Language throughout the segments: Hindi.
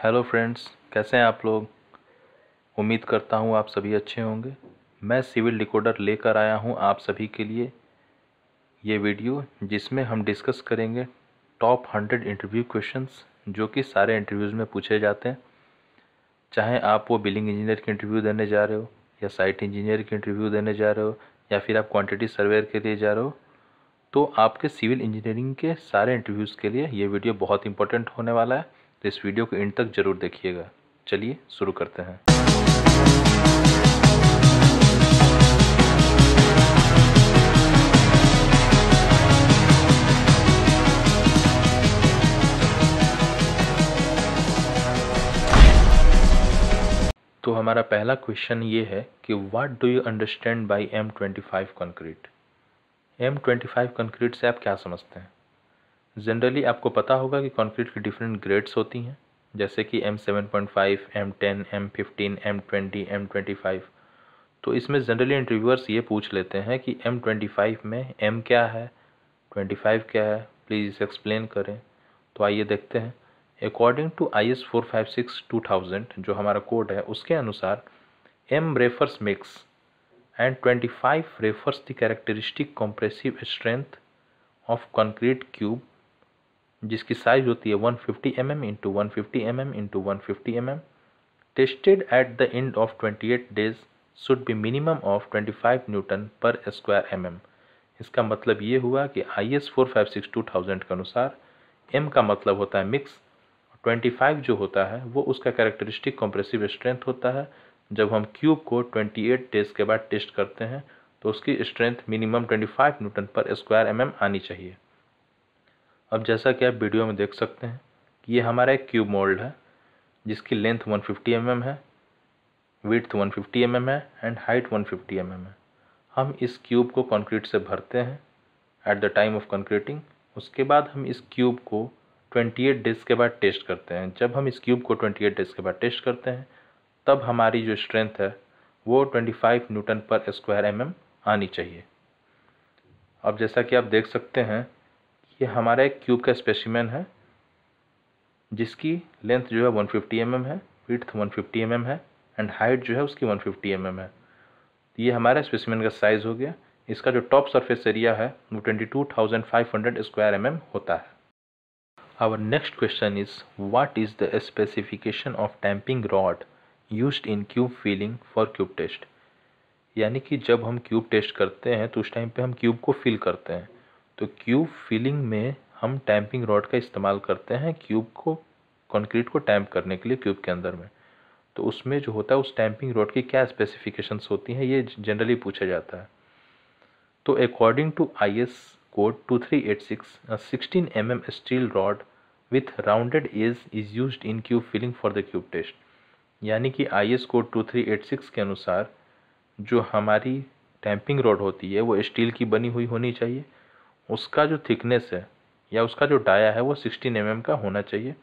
हेलो फ्रेंड्स, कैसे हैं आप लोग। उम्मीद करता हूं आप सभी अच्छे होंगे। मैं सिविल डिकोडर लेकर आया हूं आप सभी के लिए ये वीडियो, जिसमें हम डिस्कस करेंगे टॉप 100 इंटरव्यू क्वेश्चंस जो कि सारे इंटरव्यूज़ में पूछे जाते हैं। चाहे आप वो बिलिंग इंजीनियर के इंटरव्यू देने जा रहे हो, या साइट इंजीनियर के इंटरव्यू देने जा रहे हो, या फिर आप क्वान्टिटी सर्वेयर के लिए जा रहे हो, तो आपके सिविल इंजीनियरिंग के सारे इंटरव्यूज़ के लिए ये वीडियो बहुत इंपॉर्टेंट होने वाला है। तो इस वीडियो को एंड तक ज़रूर देखिएगा। चलिए शुरू करते हैं। तो हमारा पहला क्वेश्चन ये है कि what do you understand by M25 concrete. M25 concrete से आप क्या समझते हैं। जनरली आपको पता होगा कि कंक्रीट की डिफरेंट ग्रेड्स होती हैं, जैसे कि M7.5, M10, M15, M20, M25। तो इसमें जनरली इंटरव्यूअर्स ये पूछ लेते हैं कि M25 में M क्या है, 25 क्या है, प्लीज़ इसे एक्सप्लेन करें। तो आइए देखते हैं। अकॉर्डिंग टू IS 456-2000 जो हमारा कोड है, उसके अनुसार M refers mix and 25 refers the characteristic compressive strength of concrete cube, जिसकी साइज होती है 150 mm into 150 mm into 150 mm, tested at the end of 28 days should be minimum of 25 Newton पर स्क्वायर mm। इसका मतलब ये हुआ कि IS 456-2000 के अनुसार M का मतलब होता है मिक्स, 25 जो होता है वो उसका कैरेक्टरिस्टिक कॉम्प्रेसिव स्ट्रेंथ होता है। जब हम क्यूब को 28 डेज के बाद टेस्ट करते हैं तो उसकी स्ट्रेंथ मिनिमम 25 न्यूटन पर स्क्वायर mm आनी चाहिए। अब जैसा कि आप वीडियो में देख सकते हैं कि ये हमारा एक क्यूब मोल्ड है, जिसकी लेंथ 150 mm है, विड्थ 150 mm है एंड हाइट 150 mm है। हम इस क्यूब को कंक्रीट से भरते हैं at the time of concreting. उसके बाद हम इस क्यूब को 28 डेज के बाद टेस्ट करते हैं। जब हम इस क्यूब को 28 डेज के बाद टेस्ट करते हैं तब हमारी जो स्ट्रेंथ है वो 25 न्यूटन पर स्क्वायर mm आनी चाहिए। अब जैसा कि आप देख सकते हैं, ये हमारा एक क्यूब का स्पेसिमेन है, जिसकी लेंथ जो है 150 mm है, विड्थ 150 mm है एंड हाइट जो है उसकी 150 mm है। ये हमारा स्पेसिमेन का साइज़ हो गया। इसका जो टॉप सरफेस एरिया है वो 22,500 स्क्वायर mm होता है। Our next question is what is the specification of tamping rod used in cube filling for cube test. यानी कि जब हम क्यूब टेस्ट करते हैं तो उस टाइम पे हम क्यूब को फिल करते हैं। तो क्यूब फिलिंग में हम टैंपिंग रॉड का इस्तेमाल करते हैं क्यूब को, कंक्रीट को टैंप करने के लिए क्यूब के अंदर में। तो उसमें जो होता है उस टैंपिंग रॉड की क्या स्पेसिफिकेशंस होती हैं, ये जनरली पूछा जाता है। तो according to IS code 2386, 16 mm steel rod with rounded edge is used in cube filling for the cube test. यानी कि IS कोड 2386 के अनुसार जो हमारी टैंपिंग रॉड होती है वो स्टील की बनी हुई होनी चाहिए। उसका जो थिकनेस है या उसका जो डाया है वो 16 mm का होना चाहिए।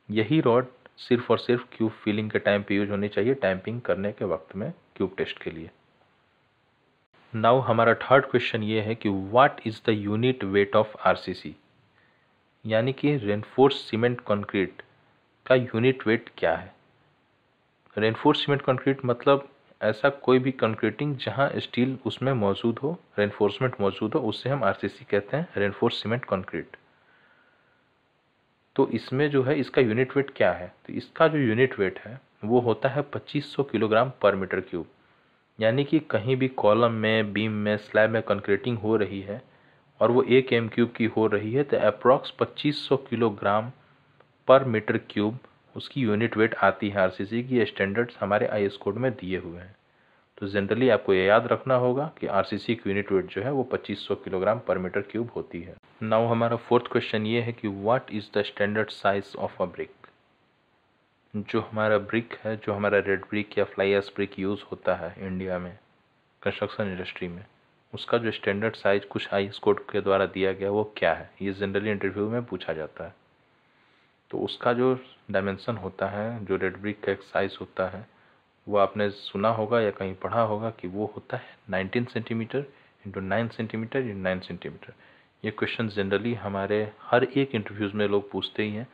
यही रॉड सिर्फ और सिर्फ क्यूब फिलिंग के टाइम पे यूज होनी चाहिए, टैंपिंग करने के वक्त में क्यूब टेस्ट के लिए। नाउ हमारा थर्ड क्वेश्चन ये है कि what is the unit weight of RCC। यानी कि रेनफोर्स सीमेंट कंक्रीट का यूनिट वेट क्या है। रेनफोर्स सीमेंट कंक्रीट मतलब ऐसा कोई भी कंक्रीटिंग जहां स्टील उसमें मौजूद हो, रेनफोर्समेंट मौजूद हो, उससे हम RCC कहते हैं, रेनफोर्स सीमेंट कंक्रीट। तो इसमें जो है इसका यूनिट वेट क्या है, तो इसका जो यूनिट वेट है वो होता है 2500 किलोग्राम पर मीटर क्यूब। यानी कि कहीं भी कॉलम में, बीम में, स्लैब में कंक्रीटिंग हो रही है और वो 1 m³ की हो रही है तो अप्रॉक्स 2500 किलोग्राम पर मीटर क्यूब उसकी यूनिट वेट आती है RCC की। स्टैंडर्ड्स हमारे IS कोड में दिए हुए हैं। तो जनरली आपको ये याद रखना होगा कि RCC की यूनिट वेट जो है वो 2500 किलोग्राम पर मीटर क्यूब होती है। नाउ हमारा फोर्थ क्वेश्चन ये है कि what is the standard size of a brick. जो हमारा ब्रिक है, जो हमारा रेड ब्रिक या फ्लाई ऐश ब्रिक यूज़ होता है इंडिया में कंस्ट्रक्शन इंडस्ट्री में, उसका जो स्टैंडर्ड साइज कुछ IS कोड के द्वारा दिया गया वो क्या है, ये जनरली इंटरव्यू में पूछा जाता है। तो उसका जो डायमेंशन होता है, जो रेड ब्रिक का एक साइज़ होता है, वो आपने सुना होगा या कहीं पढ़ा होगा कि वो होता है 19 centimetre into 9 centimetre into 9 centimetre. ये क्वेश्चन जनरली हमारे हर एक इंटरव्यूज़ में लोग पूछते ही हैं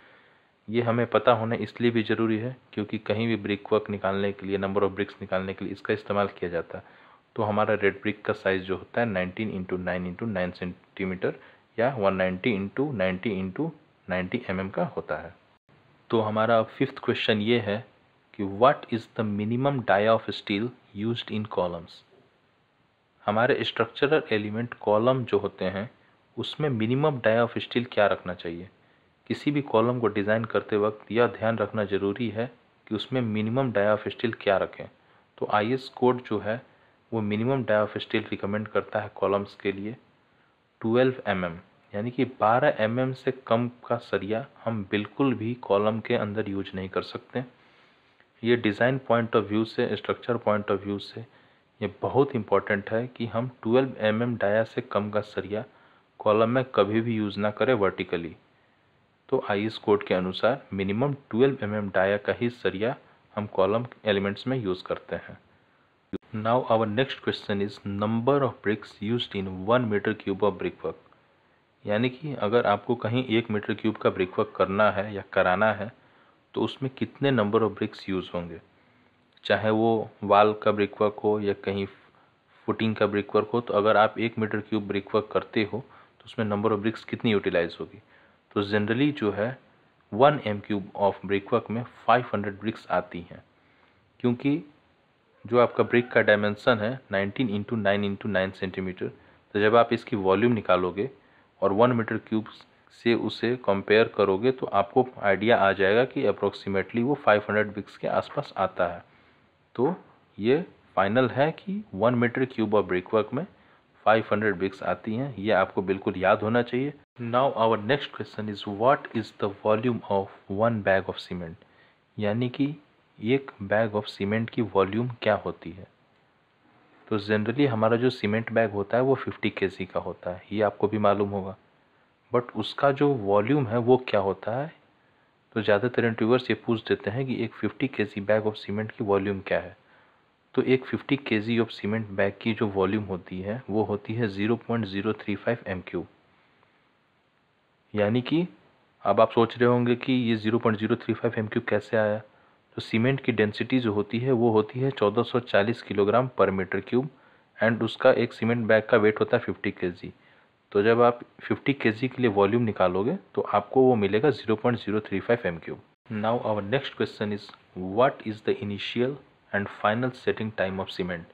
ये हमें पता होना इसलिए भी ज़रूरी है क्योंकि कहीं भी ब्रिक वर्क निकालने के लिए, नंबर ऑफ ब्रिक्स निकालने के लिए इसका इस्तेमाल किया जाता है। तो हमारा रेड ब्रिक का साइज़ जो होता है 19 इंटू 9 इंटू 9 सेंटीमीटर या 190 इंटू 90 इंटू 90 mm का होता है। तो हमारा फिफ्थ क्वेश्चन ये है कि what is the minimum dia of steel used in columns. हमारे स्ट्रक्चरल एलिमेंट कॉलम जो होते हैं उसमें मिनिमम डाया ऑफ स्टील क्या रखना चाहिए। किसी भी कॉलम को डिज़ाइन करते वक्त यह ध्यान रखना ज़रूरी है कि उसमें मिनिमम डाया ऑफ स्टील क्या रखें। तो IS कोड जो है वो minimum dia of steel recommend करता है कॉलम्स के लिए 12 mm, यानी कि 12 mm से कम का सरिया हम बिल्कुल भी कॉलम के अंदर यूज नहीं कर सकते। ये डिज़ाइन पॉइंट ऑफ व्यू से, स्ट्रक्चर पॉइंट ऑफ व्यू से ये बहुत इम्पॉर्टेंट है कि हम 12 mm डाया से कम का सरिया कॉलम में कभी भी यूज़ ना करें वर्टिकली। तो IS कोड के अनुसार मिनिमम 12 mm डाया का ही सरिया हम कॉलम एलिमेंट्स में यूज़ करते हैं। Now our next question is number of bricks used in 1 metre cube of brick work. यानी कि अगर आपको कहीं 1 मीटर क्यूब का ब्रिक वर्क करना है या कराना है तो उसमें कितने नंबर ऑफ ब्रिक्स यूज़ होंगे, चाहे वो वाल का ब्रिक वर्क हो या कहीं फुटिंग का ब्रिक वर्क हो। तो अगर आप 1 मीटर क्यूब ब्रिक वर्क करते हो तो उसमें नंबर ऑफ ब्रिक्स कितनी यूटिलाइज होगी। तो जनरली जो है 1 m³ ऑफ ब्रिक वर्क में 500 ब्रिक्स आती हैं, क्योंकि जो आपका ब्रिक का डायमेंशन है 19 इंटू 9 इंटू 9 सेंटीमीटर। तो जब आप इसकी वॉल्यूम निकालोगे और 1 मीटर क्यूब से उसे कंपेयर करोगे तो आपको आइडिया आ जाएगा कि अप्रोक्सीमेटली वो 500 ब्रिक्स के आसपास आता है। तो ये फाइनल है कि 1 metre cube of brick work में 500 ब्रिक्स आती हैं। ये आपको बिल्कुल याद होना चाहिए। Now our next question is what is the volume of 1 bag of cement. यानी कि एक बैग ऑफ सीमेंट की वॉल्यूम क्या होती है। तो जनरली हमारा जो सीमेंट बैग होता है वो 50 kg का होता है, ये आपको भी मालूम होगा। बट उसका जो वॉल्यूम है वो क्या होता है। तो ज़्यादातर इंटरव्यूअर्स ये पूछ देते हैं कि एक 50 kg बैग ऑफ सीमेंट की वॉल्यूम क्या है। तो एक 50 kg ऑफ सीमेंट बैग की जो वॉल्यूम होती है वो होती है 0.035 m³। यानी कि अब आप सोच रहे होंगे कि ये 0.035 m³ कैसे आया। तो सीमेंट की डेंसिटी जो होती है वो होती है 1440 किलोग्राम पर मीटर क्यूब एंड उसका एक सीमेंट बैग का वेट होता है 50 kg। तो जब आप 50 kg के लिए वॉल्यूम निकालोगे तो आपको वो मिलेगा 0.035 m³। Now our next question is what is the initial and final setting time of cement.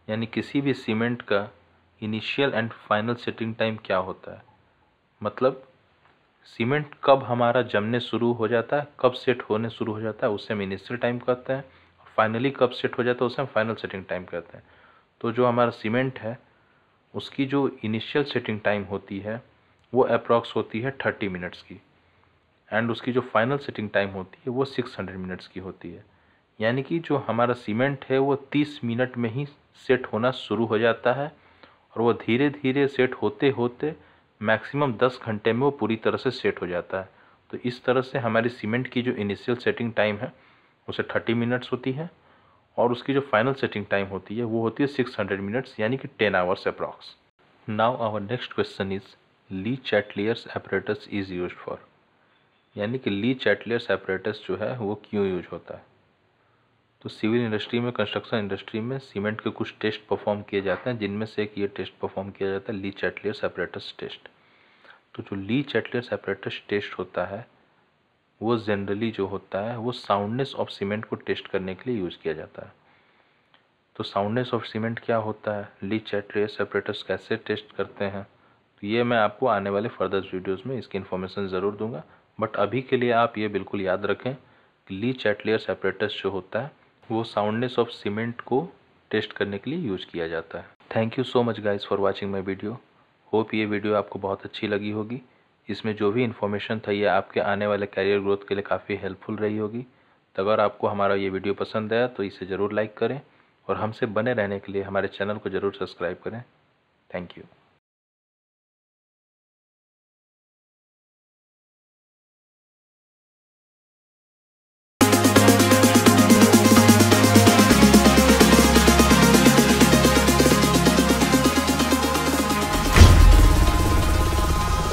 यानी किसी भी सीमेंट का initial and final setting time क्या होता है। मतलब सीमेंट कब हमारा जमने शुरू हो जाता है, कब सेट होने शुरू हो जाता है, उससे हम इनिशियल टाइम कहते हैं। और फाइनली कब सेट हो जाता है उसे हम फाइनल सेटिंग टाइम कहते हैं। तो जो हमारा सीमेंट है उसकी जो इनिशियल सेटिंग टाइम होती है वो अप्रॉक्स होती है 30 मिनट्स की एंड उसकी जो फाइनल सेटिंग टाइम होती है वो 600 मिनट्स की होती है। यानी कि जो हमारा सीमेंट है वो 30 मिनट में ही सेट होना शुरू हो जाता है और वो धीरे धीरे सेट होते होते मैक्सिमम 10 घंटे में वो पूरी तरह से सेट हो जाता है। तो इस तरह से हमारी सीमेंट की जो इनिशियल सेटिंग टाइम है उसे 30 मिनट्स होती है और उसकी जो फाइनल सेटिंग टाइम होती है वो होती है 600 मिनट्स, यानी कि 10 hours approx. Now our next question is Le Chatelier's apparatus is use for. यानी कि ली चैटलियर्स एपरेटस जो है वो क्यों यूज होता है। तो सिविल इंडस्ट्री में, कंस्ट्रक्शन इंडस्ट्री में सीमेंट के कुछ टेस्ट परफॉर्म किए जाते हैं, जिनमें से एक ये टेस्ट परफॉर्म किया जाता है ली चैटलियर्स एपरेटस टेस्ट। तो जो ली चैटलियर्स एपरेटस टेस्ट होता है वो जनरली जो होता है वो साउंडनेस ऑफ सीमेंट को टेस्ट करने के लिए यूज़ किया जाता है। तो साउंडनेस ऑफ सीमेंट क्या होता है, ली चैटलियर्स एपरेटस कैसे टेस्ट करते हैं, तो ये मैं आपको आने वाले फर्दर वीडियोज़ में इसकी इन्फॉर्मेशन ज़रूर दूंगा। बट अभी के लिए आप ये बिल्कुल याद रखें कि ली चैटलियर्स एपरेटस जो होता है वो साउंडनेस ऑफ सीमेंट को टेस्ट करने के लिए यूज़ किया जाता है। Thank you so much guys for watching my video. Hope ये वीडियो आपको बहुत अच्छी लगी होगी। इसमें जो भी इन्फॉर्मेशन था ये आपके आने वाले करियर ग्रोथ के लिए काफ़ी हेल्पफुल रही होगी। तो अगर आपको हमारा ये वीडियो पसंद आया तो इसे ज़रूर लाइक करें और हमसे बने रहने के लिए हमारे चैनल को ज़रूर सब्सक्राइब करें। Thank you.